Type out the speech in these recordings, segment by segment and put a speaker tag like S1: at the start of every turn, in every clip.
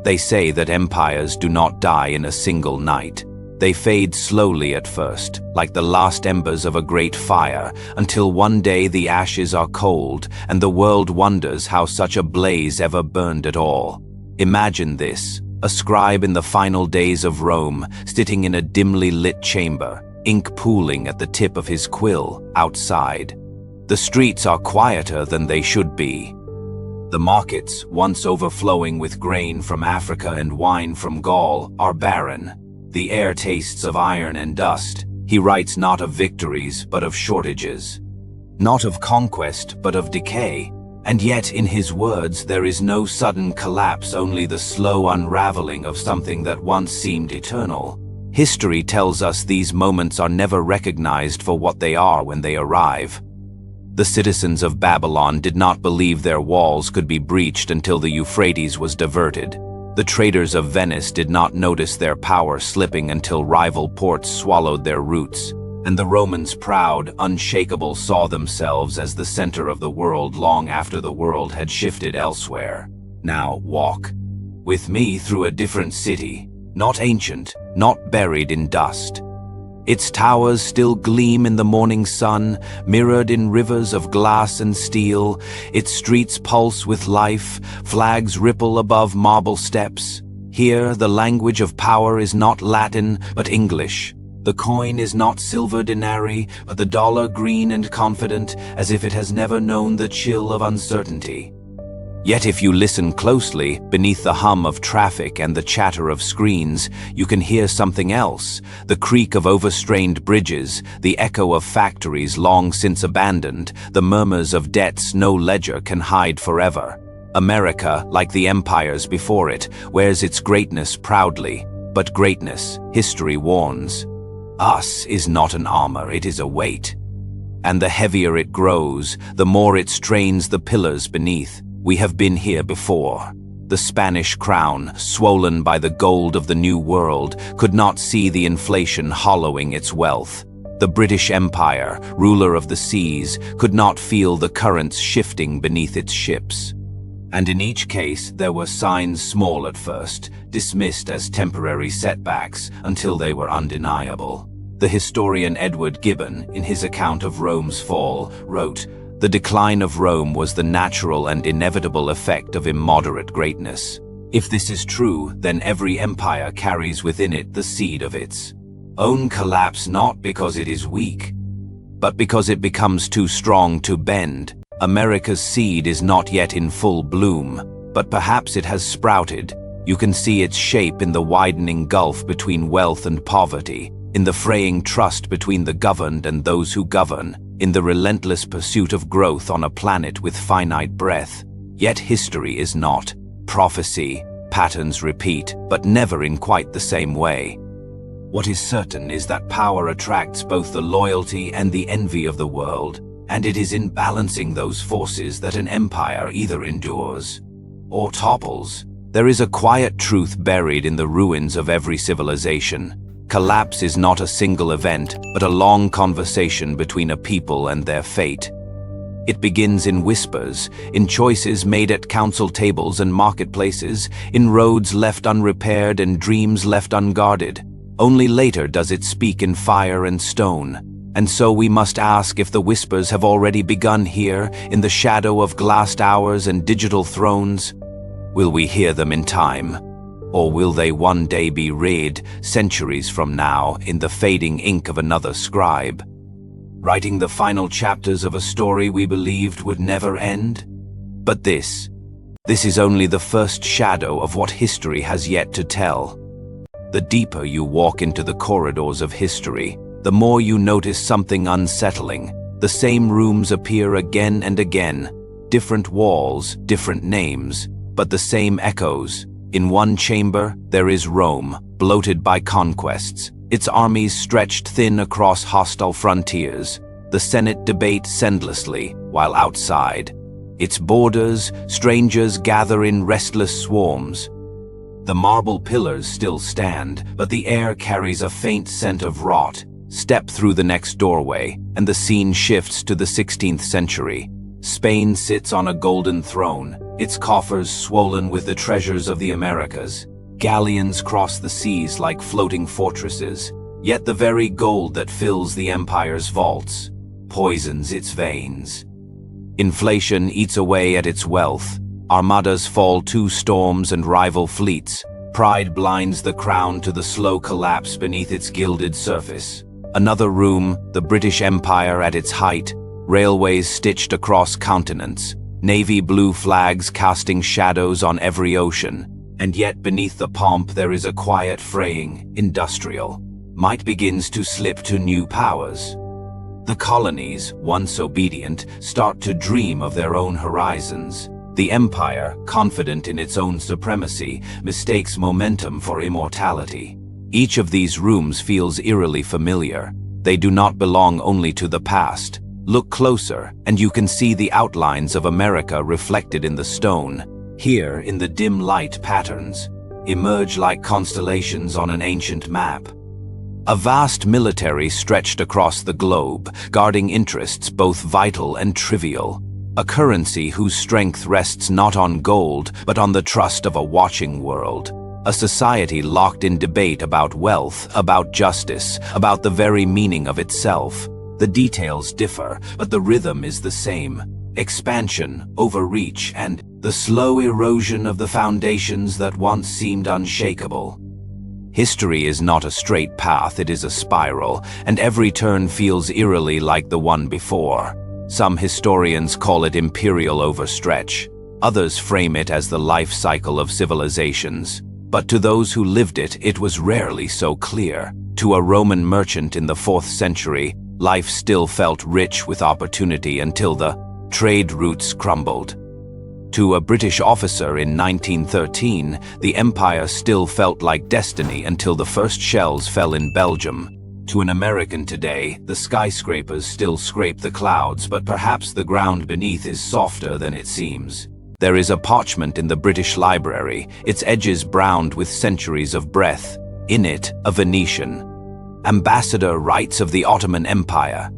S1: They say that empires do not die in a single night. They fade slowly at first, like the last embers of a great fire, until one day the ashes are cold and the world wonders how such a blaze ever burned at all. Imagine this, a scribe in the final days of Rome, sitting in a dimly lit chamber, ink pooling at the tip of his quill, outside. The streets are quieter than they should be. The markets, once overflowing with grain from Africa and wine from Gaul, are barren. The air tastes of iron and dust. He writes not of victories, but of shortages. Not of conquest, but of decay. And yet, in his words, there is no sudden collapse, only the slow unraveling of something that once seemed eternal. History tells us these moments are never recognized for what they are when they arrive. The citizens of Babylon did not believe their walls could be breached until the Euphrates was diverted. The traders of Venice did not notice their power slipping until rival ports swallowed their roots, and the Romans, proud, unshakable, saw themselves as the center of the world long after the world had shifted elsewhere. Now walk with me through a different city, not ancient, not buried in dust. Its towers still gleam in the morning sun, mirrored in rivers of glass and steel. Its streets pulse with life, flags ripple above marble steps. Here, the language of power is not Latin, but English. The coin is not silver denarii, but the dollar green and confident, as if it has never known the chill of uncertainty. Yet if you listen closely, beneath the hum of traffic and the chatter of screens, you can hear something else, the creak of overstrained bridges, the echo of factories long since abandoned, the murmurs of debts no ledger can hide forever. America, like the empires before it, wears its greatness proudly, but greatness, history warns, us is not an armor, it is a weight. And the heavier it grows, the more it strains the pillars beneath. We have been here before. The Spanish crown, swollen by the gold of the New World, could not see the inflation hollowing its wealth. The British Empire, ruler of the seas, could not feel the currents shifting beneath its ships. And in each case, there were signs small at first, dismissed as temporary setbacks until they were undeniable. The historian Edward Gibbon, in his account of Rome's fall, wrote, "The decline of Rome was the natural and inevitable effect of immoderate greatness. If this is true, then every empire carries within it the seed of its own collapse, not because it is weak, but because it becomes too strong to bend. America's seed is not yet in full bloom, but perhaps it has sprouted. You can see its shape in the widening gulf between wealth and poverty, in the fraying trust between the governed and those who govern, in the relentless pursuit of growth on a planet with finite breath. Yet history is not. Prophecy, patterns repeat, but never in quite the same way. What is certain is that power attracts both the loyalty and the envy of the world, and it is in balancing those forces that an empire either endures or topples. There is a quiet truth buried in the ruins of every civilization. Collapse is not a single event, but a long conversation between a people and their fate. It begins in whispers, in choices made at council tables and marketplaces, in roads left unrepaired and dreams left unguarded. Only later does it speak in fire and stone. And so we must ask if the whispers have already begun here, in the shadow of glassed hours and digital thrones. Will we hear them in time? Or will they one day be read, centuries from now, in the fading ink of another scribe, writing the final chapters of a story we believed would never end? But this is only the first shadow of what history has yet to tell. The deeper you walk into the corridors of history, the more you notice something unsettling. The same rooms appear again and again, different walls, different names, but the same echoes. In one chamber, there is Rome, bloated by conquests, its armies stretched thin across hostile frontiers. The Senate debates endlessly, while outside its borders, strangers gather in restless swarms. The marble pillars still stand, but the air carries a faint scent of rot. Step through the next doorway, and the scene shifts to the 16th century. Spain sits on a golden throne, its coffers swollen with the treasures of the Americas. Galleons cross the seas like floating fortresses, yet the very gold that fills the empire's vaults poisons its veins. Inflation eats away at its wealth. Armadas fall to storms and rival fleets. Pride blinds the crown to the slow collapse beneath its gilded surface. Another room, the British Empire at its height, railways stitched across continents, navy blue flags casting shadows on every ocean. And yet beneath the pomp there is a quiet fraying, industrial. Might begins to slip to new powers. The colonies, once obedient, start to dream of their own horizons. The empire, confident in its own supremacy, mistakes momentum for immortality. Each of these rooms feels eerily familiar. They do not belong only to the past. Look closer, and you can see the outlines of America reflected in the stone. Here, in the dim light patterns, emerge like constellations on an ancient map. A vast military stretched across the globe, guarding interests both vital and trivial. A currency whose strength rests not on gold, but on the trust of a watching world. A society locked in debate about wealth, about justice, about the very meaning of itself. The details differ, but the rhythm is the same. Expansion, overreach, and the slow erosion of the foundations that once seemed unshakable. History is not a straight path, it is a spiral, and every turn feels eerily like the one before. Some historians call it imperial overstretch. Others frame it as the life cycle of civilizations. But to those who lived it, it was rarely so clear. To a Roman merchant in the 4th century, life still felt rich with opportunity until the trade routes crumbled. To a British officer in 1913, the empire still felt like destiny until the first shells fell in Belgium. To an American today, the skyscrapers still scrape the clouds, but perhaps the ground beneath is softer than it seems. There is a parchment in the British Library, its edges browned with centuries of breath. In it, a Venetian ambassador writes of the Ottoman Empire.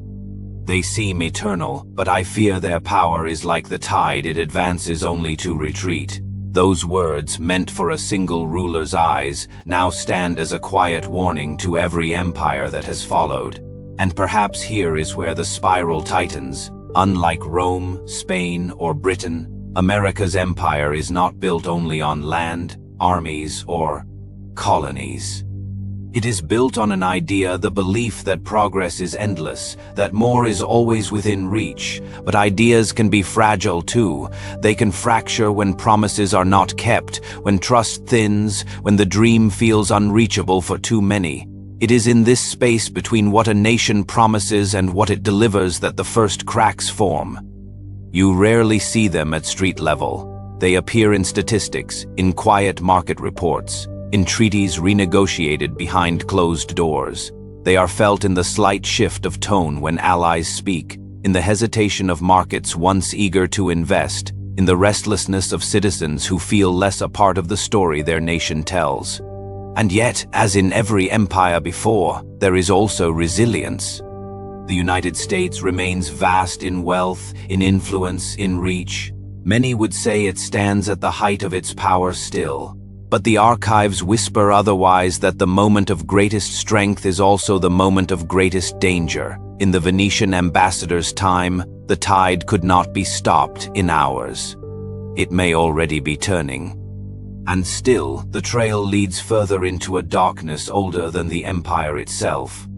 S1: They seem eternal, but I fear their power is like the tide, it advances only to retreat. Those words, meant for a single ruler's eyes, now stand as a quiet warning to every empire that has followed. And perhaps here is where the spiral tightens. Unlike Rome, Spain, or Britain, America's empire is not built only on land, armies, or colonies. It is built on an idea, the belief that progress is endless, that more is always within reach. But ideas can be fragile too. They can fracture when promises are not kept, when trust thins, when the dream feels unreachable for too many. It is in this space between what a nation promises and what it delivers that the first cracks form. You rarely see them at street level. They appear in statistics, in quiet market reports, in treaties renegotiated behind closed doors. They are felt in the slight shift of tone when allies speak, in the hesitation of markets once eager to invest, in the restlessness of citizens who feel less a part of the story their nation tells. And yet, as in every empire before, there is also resilience. The United States remains vast in wealth, in influence, in reach. Many would say it stands at the height of its power still. But the archives whisper otherwise, that the moment of greatest strength is also the moment of greatest danger. In the Venetian ambassador's time, the tide could not be stopped in hours. It may already be turning. And still, the trail leads further into a darkness older than the empire itself.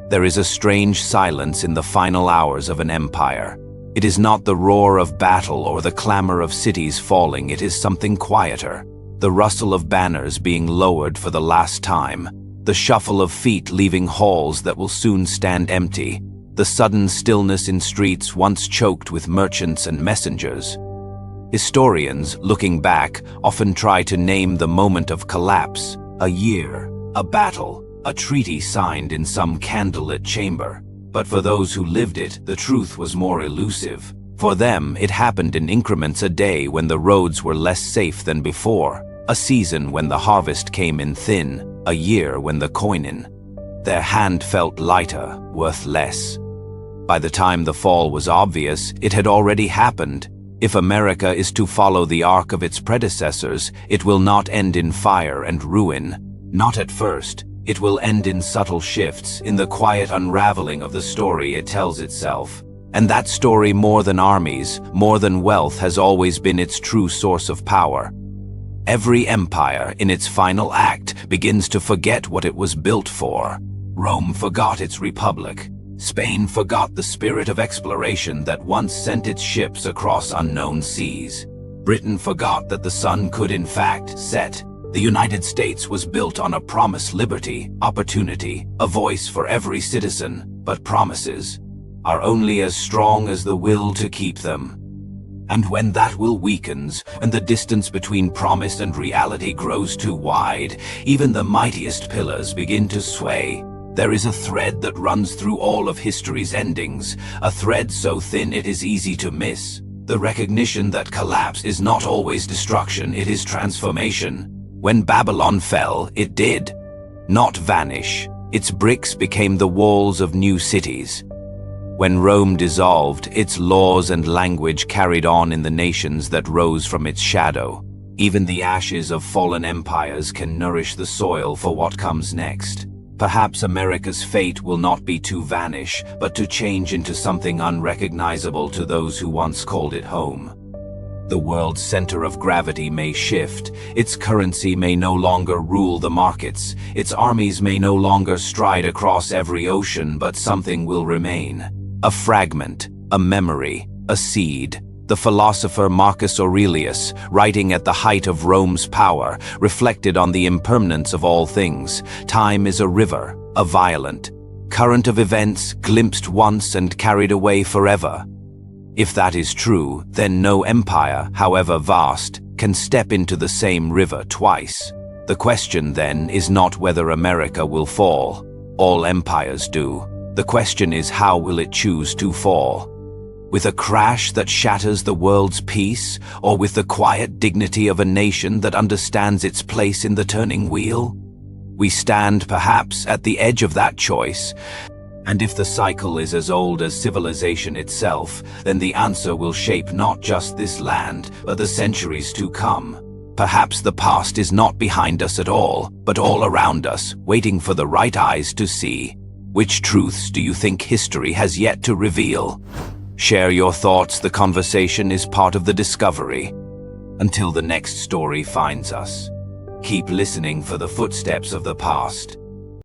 S1: There is a strange silence in the final hours of an empire. It is not the roar of battle or the clamor of cities falling, it is something quieter. The rustle of banners being lowered for the last time, the shuffle of feet leaving halls that will soon stand empty, the sudden stillness in streets once choked with merchants and messengers. Historians, looking back, often try to name the moment of collapse, a year, a battle, a treaty signed in some candlelit chamber. But for those who lived it, the truth was more elusive. For them, it happened in increments, a day when the roads were less safe than before, a season when the harvest came in thin, a year when the coin. Their hand felt lighter, worth less. By the time the fall was obvious, it had already happened. If America is to follow the arc of its predecessors, it will not end in fire and ruin. Not at first. It will end in subtle shifts, in the quiet unraveling of the story it tells itself. And that story, more than armies, more than wealth, has always been its true source of power. Every empire, in its final act, begins to forget what it was built for. Rome forgot its republic. Spain forgot the spirit of exploration that once sent its ships across unknown seas. Britain forgot that the sun could in fact set. The United States was built on a promised liberty, opportunity, a voice for every citizen, but promises are only as strong as the will to keep them. And when that will weakens, and the distance between promise and reality grows too wide, even the mightiest pillars begin to sway. There is a thread that runs through all of history's endings, a thread so thin it is easy to miss. The recognition that collapse is not always destruction, it is transformation. When Babylon fell, it did not vanish. Its bricks became the walls of new cities. When Rome dissolved, its laws and language carried on in the nations that rose from its shadow. Even the ashes of fallen empires can nourish the soil for what comes next. Perhaps America's fate will not be to vanish, but to change into something unrecognizable to those who once called it home. The world's center of gravity may shift, its currency may no longer rule the markets, its armies may no longer stride across every ocean, but something will remain. A fragment, a memory, a seed. The philosopher Marcus Aurelius, writing at the height of Rome's power, reflected on the impermanence of all things. Time is a river, a violent current of events, glimpsed once and carried away forever. If that is true, then no empire, however vast, can step into the same river twice. The question then is not whether America will fall. All empires do. The question is, how will it choose to fall? With a crash that shatters the world's peace, or with the quiet dignity of a nation that understands its place in the turning wheel? We stand, perhaps, at the edge of that choice. And if the cycle is as old as civilization itself, then the answer will shape not just this land, but the centuries to come. Perhaps the past is not behind us at all, but all around us, waiting for the right eyes to see. Which truths do you think history has yet to reveal? Share your thoughts. The conversation is part of the discovery. Until the next story finds us, keep listening for the footsteps of the past.